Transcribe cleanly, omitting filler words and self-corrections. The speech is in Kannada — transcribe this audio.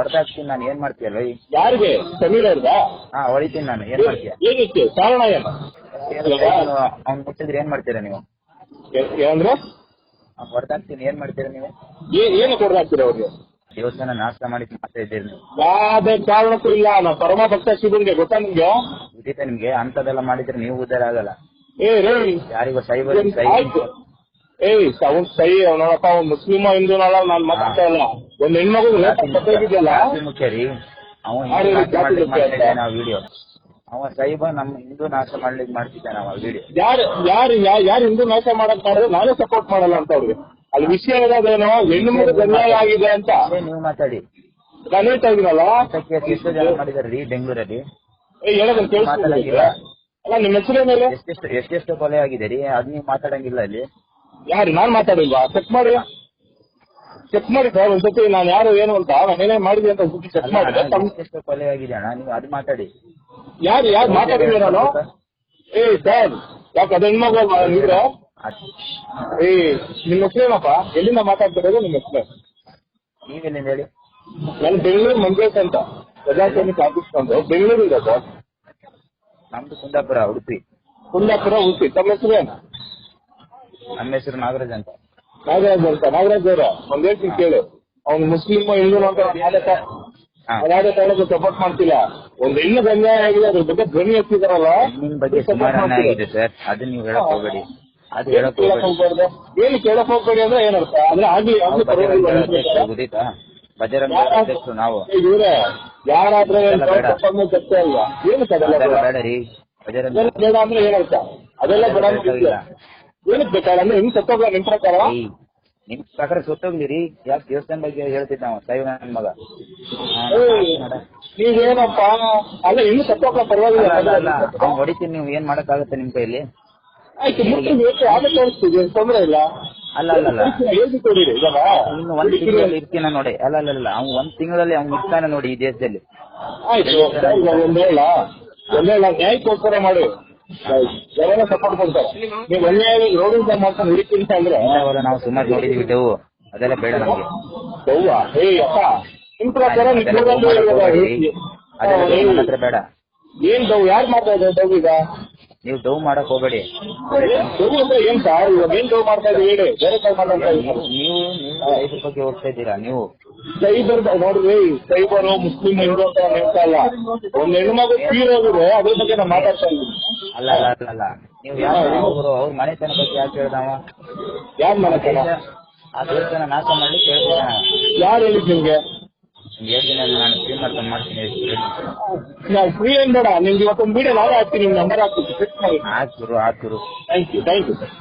ಹೊಡೆದಾಕ್ತೀನಿ ನಾನು, ಏನ್ ಮಾಡ್ತೀಯಲ್ಲ? ಯಾರಿಗೆ? ಸಮೀರ್ ಅವ್ರದಾ? ಹಾ, ಹೊಡಿತೀನಿ ನಾನು, ಏನ್ ಮಾಡ್ತೀಯ? ಏನಕ್ಕೆ ಕಾರಣ ಏನು? ಅವ್ನ್ ಮುಟ್ಟಿದ್ರೆ ಏನ್ ಮಾಡ್ತೀರಾ ನೀವು? ಏನಂದ್ರೆ ಹೊಡೆದಾಕ್ತೀನಿ, ಏನ್ ಮಾಡ್ತೀರಾ ನೀವು? ಏನು ಕೊಡ್ದಾಕ್ತೀರ ಅವ್ರಿಗೆ? ದೇವಸ್ಥಾನ ನಾಶ ಮಾಡಿ ಮಾಡ್ತಾ ಇದ್ದೀರಿ ನೀವು. ಯಾವುದೇ ಕಾರಣಕ್ಕೂ ಇಲ್ಲ. ನಾ ಪರಮ ಭಕ್ತ ಶಿವನಿಗೆ, ಗೊತ್ತಾ ನಿಮ್ಗೆ? ಗೊತ್ತಿದೆ ನಿಮ್ಗೆ? ಅಂತದೆಲ್ಲ ಮಾಡಿದ್ರೆ ನೀವು ಉದ್ದಾರ ಆಗಲ್ಲ. ಯಾರಿಗೂ ಸೈಬರ್ ಅವ್ನ್ ಸೈ ನೋಡಪ್ಪ, ಅವ್ನು ಮುಸ್ಲಿಮ ಹಿಂದೂನಲ್ಲ, ನಾನ್ ಮಾತಾಡ್ತಾ ಇಲ್ಲ. ಒಂದ್ ಹೆಣ್ಮಗು ಇದೆಯಲ್ಲ ಮುಖ್ಯ ರೀ. ನಾವು ವಿಡಿಯೋ ಅವ ಸೈಬ ನಮ್ಮ ಹಿಂದೂ ನಾಶ ಮಾಡ್ಲಿಕ್ಕೆ ಮಾಡ್ತಿದ್ದಾನೆ ಅವ ವಿಡಿಯೋ. ಯಾರು ಹಿಂದೂ ನಾಶ ಮಾಡಕ್ ಮಾಡಿದ್ರೆ ನಾನೇ ಸಪೋರ್ಟ್ ಮಾಡಲ್ಲ ಅಂತ ಅವ್ರಿಗೆ. ಅಲ್ಲಿ ವಿಷಯ ಇರೋದೇನೋ, ಹೆಣ್ಣು ಮಗು ಅನ್ಯಾಯ ಆಗಿದೆ ಅಂತ ನೀವು ಮಾತಾಡಿ. ನಾನು ಹೇಳ್ತಾ ಇದೀನಲ್ಲ, ಎಷ್ಟು ಜನ ಮಾಡಿದಾರೆ ಬೆಂಗಳೂರಲ್ಲಿ? ಹೇಳೋದನ್ನ ಕೇಳಿಸ್ಕೊಳ್ಳಂಗಿಲ್ಲ. ಅಲ್ಲ, ನಿಮ್ಮ ಹೆಸರೇ ಮೇಲೆ ಎಷ್ಟೆಷ್ಟು ಕೊಲೆ ಆಗಿದೆ ರೀ, ಅದ್ ನೀವು ಮಾತಾಡಂಗಿಲ್ಲ ಅಲ್ಲಿ. ಯಾರು? ನಾನ್ ಮಾತಾಡಿಲ್ವಾ? ಚೆಕ್ ಮಾಡಿ ಸರ್ ಒಂದ್ಸತಿ ನಾನು ಯಾರು ಏನು ಅಂತ ನಾನೇನೇ ಮಾಡಿದೆ ಅಂತ ಚೆಕ್ ಮಾಡಿ. ಎಷ್ಟು ಕೊಲೆ ಆಗಿದೆ ಅಣ್ಣ, ನೀವು ಅದು ಮಾತಾಡಿ. ಯಾರು ಮಾತಾಡಿದ್ವಿ ನಾನು? ಸರ್, ಯಾಕೆ ಅದು ಹೆಣ್ಮಗು ಇದ್ರೆ ನಿಮ್ಮ ಹೆಸರೇನಪ್ಪ? ಎಲ್ಲಿಂದ ಮಾತಾಡ್ತಿರೋದು? ನಿಮ್ಮ ಹೆಸರು ನೀವೆಲ್ಲಿಂದ ಹೇಳಿ? ನಾನು ಬೆಂಗಳೂರು ಮಂಜೇಶ್ ಅಂತ, ಪ್ರಜಾಸೈನಿಕ ಆಫೀಸ್ ಅಂತ ಬೆಂಗಳೂರು ಇದೆ ಸರ್. ನಮ್ದು ಕುಂದಾಪುರ, ಉಡುಪಿ. ಉಡುಪಿ. ತಮ್ಮ ಹೆಸರು ಏನು? ನಮ್ಮ ಹೆಸರು ನಾಗರಾಜ್ ಅಂತ. ನಾಗರಾಜ್ ಅವರ ಒಂದ್ ಹೇಳ್ತೀನಿ ಕೇಳು. ಅವ್ನು ಮುಸ್ಲಿಮ್ ಹಿಂದೂ ಅಂತ ಯಾವುದೇ ಕಾರಣಕ್ಕೂ ಸಪೋರ್ಟ್ ಮಾಡ್ತಿಲ್ಲ. ಒಂದ್ ಹೆಣ್ಣು ಅನ್ಯಾಯ ಆಗಿದೆ, ಅದ್ರ ಬಗ್ಗೆ ಧ್ವನಿ ಎತ್ತಿದಾರಲ್ಲ, ನಿಮ್ ಬಗ್ಗೆ ಸುಮಾರು ಅನ್ಯಾಯ ಆಗಿದೆ ಸರ್, ಅದನ್ನ ನೀವು ಹೇಳಕ್ ಹೋಗ್ಬೇಡಿ. ಅದು ಹೇಳಕ್ ಹೋಗ್ಬಾರ್ದು. ಏನು ಕೇಳಕ್ ಹೋಗ್ಬೇಡಿ ಅಂದ್ರೆ ಏನರ್ಥ? ಅಂದ್ರೆ ಆಗ್ಲಿ ಗೊತ್ತಾ? ಬಜರಂಗ ಅಧ್ಯಕ್ಷರು ನಾವು. ಇವ್ರೆ ಯಾರಾದ್ರೆ ತಪ್ಪೇ ಅಲ್ವಾ? ಏನು ಬೇಡ ರೀ, ಬಜರಂಗ ಬೇಡ ಅಂದ್ರೆ ಏನರ್ಥ? ಅದೆಲ್ಲ ಬೇಡ. ಏನಕ್ಕೆ ಬೇಕಾದ್ರೆ ಹಿಂಗ್ ಸತ್ತೋಗ್ಲ ನಿಮ್ ಪ್ರಕಾರ? ನಿಮ್ ಪ್ರಕಾರ ಸತ್ತೋಗ್ಲಿ ರೀ. ಯಾಕೆ ದೇವಸ್ಥಾನ ಬಗ್ಗೆ ಹೇಳ್ತಿದ್ದ ನಾವು ಸೈವ ನನ್ ಮಗ? ನೀವೇನಪ್ಪ? ಅಲ್ಲ, ಇನ್ನು ಸತ್ತೋಗ್ಲ ಪರವಾಗಿಲ್ಲ, ಹೊಡಿತೀನಿ. ನೀವು ಏನ್ ಮಾಡಕ್ ಆಗುತ್ತೆ ನಿಮ್ ಕೈಲಿ? ಆಯ್ತು, ತೋರಿಸ್ತೀವಿ, ತೊಂದ್ರೆ ಇಲ್ಲ. ಅಲ್ಲ ಹೇಳ್ಕೊಡಿರಿ. ಇನ್ನು ಒಂದ್ ತಿಂಗಳಲ್ಲಿ ಇರ್ತೀನ ನೋಡಿ. ಅಲ್ಲ ಅವ್ನು ಒಂದ್ ತಿಂಗಳಲ್ಲಿ ಅವ್ನು ಇರ್ತಾನೆ ನೋಡಿ ಈ ದೇಶದಲ್ಲಿ. ಆಯ್ತು, ಒಂದೇ ನ್ಯಾಯಕ್ಕೋಸ್ಕರ ಮಾಡಿ ಯಾವಾಗ ಸಪೋರ್ಟ್ ಕೊಡ್ತಾರೆ. ನೀವು ಅನ್ಯಾಯ ರೋಡಿಂದ ಮಾಡ್ಕೊಂಡು ಹಿಡಿತೀನಿ ಅಂದ್ರೆ ನಾವು ಸುಮಾರು ನೋಡಿದೀವಿ ಡವ್, ಅದೆಲ್ಲ ಬೇಡ ನಮ್ಗೆ. ಡವ್ವಾ? ಅಪ್ಪ, ನಿಮ್ ಪ್ರಕಾರ ಹತ್ರ ಬೇಡ. ಏನ್ ಡವ್? ಯಾರು ಮಾಡ್ತಾ ಇದ್ದಾರೆ ಡವ್? ಈಗ ನೀವು ಡವ್ ಮಾಡಕ್ ಹೋಗ್ಬೇಡಿ. ಡವ್ ಅಂದ್ರೆ ಏನ್ ಸರ್? ಇವಾಗ ಏನ್ ಡವ್ ಮಾಡ್ತಾ ಇದ್ದೀವಿ ಹೇಳಿ? ಬೇರೆ ನೀವು ಸೈಬರ್ ಬಗ್ಗೆ ಹೋಗ್ತಾ ಇದ್ದೀರಾ ನೀವು? ಸೈಬರ್ ನೋಡ್ರಿ, ಸೈಬರು ಮುಸ್ಲಿಂ ಹಿಂದೂ ಅಂತ ಹೇಳ್ತಾ ಇಲ್ಲ. ಒಂದ್ ಹೆಣ್ಮಗು ತೀರೋಗಿದೆ, ಅದ್ರ ಬಗ್ಗೆ ನಾನು ಮಾತಾಡ್ತಾ ಇದ್ದೀನಿ. ಅಲ್ಲ ನೀವು ಯಾರು ಅವ್ರ ಮನೆತನ ಬಗ್ಗೆ ಯಾಕೆ ಹೇಳ್ದಾವ? ಯಾರ್ ಮನೆತನ? ಆ ದೇವಸ್ಥಾನ ನಾಶ ಮಾಡ್ಲಿಕ್ಕೆ ಹೇಳ್ತೀನ. ಯಾರು ಹೇಳಿದ್ ನಿಮ್ಗೆ? ಹೇಳ್ತೀನಿ, ನಾನು ಫ್ರೀ ಮಾಡ್ಕೊಂಡು ಮಾಡ್ತೀನಿ. ನಾವು ಫ್ರೀ ಏನ್ ಬೇಡ, ನಿಮ್ಗೆ ಇವತ್ತೊಂದು ವಿಡಿಯೋ ನಾವೇ ಹಾಕ್ತೀನಿ, ನಿಮ್ ನಂಬರ್ ಹಾಕ್ತೀನಿ. ಹಾಕ್ತಿರು. Thank you sir.